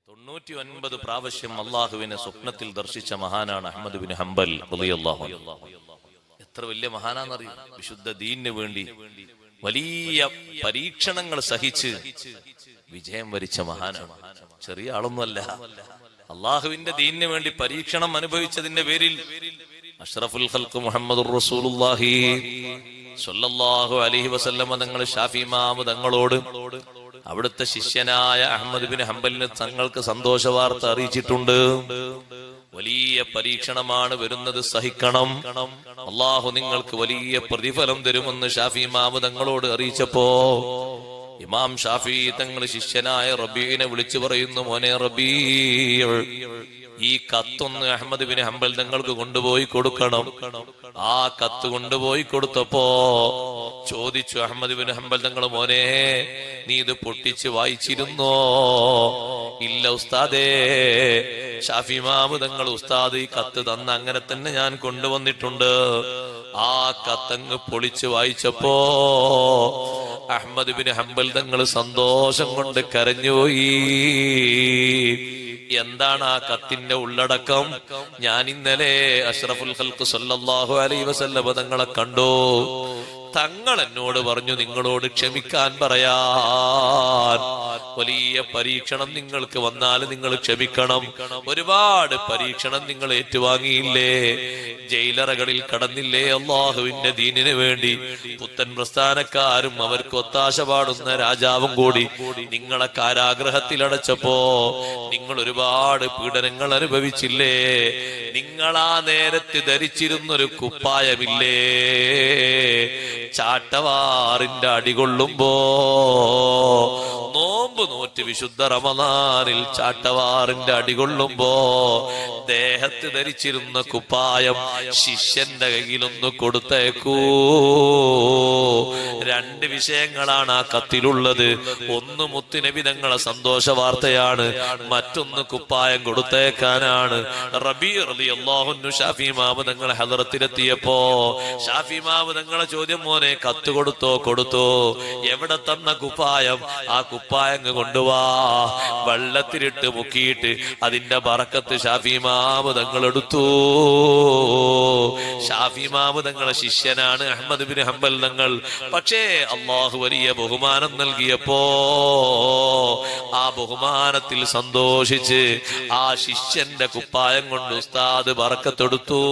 99 പ്രാവശ്യം അള്ളാഹുവിനെ സ്വപ്നത്തിൽ ദർശിച്ച മഹാനാണ് അഹ്മദ് ബിൻ ഹംബൽ റളിയല്ലാഹു അൻഹു. എത്ര വലിയ മഹാനാന്നറിയോ? വിശുദ്ധ ദീനിന് വേണ്ടി വലിയ പരീക്ഷണങ്ങൾ സഹിച്ച് വിജയം വരിച്ച മഹാനാണ്. ചെറിയ ആളൊന്നുമല്ല. അള്ളാഹുവിന്റെ ദീനിന് വേണ്ടി പരീക്ഷണം അനുഭവിച്ചതിന്റെ പേരിൽ അഷ്റഫുൽ ഖൽഖ് മുഹമ്മദുർ റസൂലുള്ളാഹി സ്വല്ലല്ലാഹു അലൈഹി വസല്ലം തങ്ങൾ ഷാഫി ഇമാം തങ്ങളോട് അവിടുത്തെ ശിഷ്യനായ അഹ്മദ് ബിൻ ഹംബലിന് തങ്ങൾക്ക് സന്തോഷ വാർത്ത അറിയിച്ചിട്ടുണ്ട്. വലിയ പരീക്ഷണമാണ് വരുന്നത്, സഹിക്കണം. അള്ളാഹു നിങ്ങൾക്ക് വലിയ പ്രതിഫലം തരുമെന്ന് ഷാഫി ഇമാം തങ്ങളോട് അറിയിച്ചപ്പോ ഇമാം ഷാഫി തങ്ങൾ ശിഷ്യനായ റബീനെ വിളിച്ചു പറയുന്നു, മോനെ റബീ, ഈ കത്തൊന്ന് അഹ്മദ് ബിൻ ഹംബൽ തങ്ങൾക്ക് കൊണ്ടുപോയി കൊടുക്കണം. ആ കത്ത് കൊണ്ടുപോയി കൊടുത്തപ്പോ ചോദിച്ചു അഹ്മദ് ബിൻ ഹംബൽ തങ്ങൾ, മോനെ നീ ഇത് പൊട്ടിച്ച് വായിച്ചിരുന്നോ? ഇല്ല ഉസ്താദേ. ഷാഫി ഇമാം തങ്ങൾ, ഉസ്താദ് ഈ കത്ത് തന്ന അങ്ങനെ തന്നെ ഞാൻ കൊണ്ടുവന്നിട്ടുണ്ട്. ആ കത്തങ്ങ് പൊളിച്ച് വായിച്ചപ്പോ അഹ്മദ് ബിൻ ഹംബൽ തങ്ങൾ സന്തോഷം കൊണ്ട് കരഞ്ഞുപോയി. എന്താണ് ആ കത്തിന്റെ ഉള്ളടക്കം? ഞാൻ ഇന്നലെ അഷ്റഫുൽ ഖൽഖ് സല്ലല്ലാഹു അലൈഹി വസല്ലം തങ്ങളെ കണ്ടു. തങ്ങൾ എന്നോട് പറഞ്ഞു നിങ്ങളോട് ക്ഷമിക്കാൻ പറയാൻ. വലിയ പരീക്ഷണം നിങ്ങൾക്ക് വന്നാൽ നിങ്ങൾ ക്ഷമിക്കണം. ഒരുപാട് പരീക്ഷണം നിങ്ങൾ ഏറ്റുവാങ്ങിയില്ലേ? ജയിലറകളിൽ കടന്നില്ലേ? അള്ളാഹുവിന്റെ ദീനിന് വേണ്ടി പുത്തൻ പ്രസ്ഥാനക്കാരും അവർക്ക് ഒത്താശ പാടുന്ന രാജാവും കൂടി നിങ്ങളെ കാരാഗ്രഹത്തിൽ അടച്ചപ്പോ നിങ്ങൾ ഒരുപാട് പീഡനങ്ങൾ അനുഭവിച്ചില്ലേ? നിങ്ങളാ നേരത്ത് ധരിച്ചിരുന്നൊരു കുപ്പായമില്ലേ? ചാട്ടവാറിന്റെ അടികൊള്ളുമ്പോ നോമ്പ് നോറ്റ് വിശുദ്ധ റമദാനിൽ ചാട്ടവാറിന്റെ അടികൊള്ളുമ്പോ ദേഹത്ത് ധരിച്ചിരുന്ന കുപ്പായം ശിഷ്യന്റെ കയ്യിലൊന്ന് കൊടുത്തേക്കൂ. രണ്ട് വിഷയങ്ങളാണ് ആ കത്തിലുള്ളത്. ഒന്ന് മുത്തുനബി തങ്ങളെ സന്തോഷ വാർത്തയാണ്, മറ്റൊന്ന് കുപ്പായം കൊടുത്തേക്കാനാണ്. റബീ റളിയല്ലാഹു അൻഹു ഷാഫി ഇമാം തങ്ങളെ ഹദറത്തിലെത്തിയപ്പോ ഷാഫി ഇമാം തങ്ങളെ ചോദ്യം, മോനെ കത്ത് കൊടുത്തോ? കൊടുത്തോ. എവിടെ തന്ന കുപ്പായം? ആ കുപ്പായം കൊണ്ടുവാ. വെള്ളത്തിലിട്ട് മുക്കിയിട്ട് അതിന്റെ ബറക്കത്ത് ഷാഫി ഇമാം തങ്ങൾ എടുത്തു. ഷാഫി ഇമാം തങ്ങളെ ശിഷ്യനാണ് അഹ്മദ് ബിൻ ഹംബൽ തങ്ങൾ. പക്ഷേ അള്ളാഹു വലിയ ബഹുമാനം നൽകിയപ്പോ ആ ബഹുമാനത്തിൽ സന്തോഷിച്ച് ആ ശിഷ്യന്റെ കുപ്പായം കൊണ്ട് ഉസ്താദ് ബറക്കത്തെടുത്തു.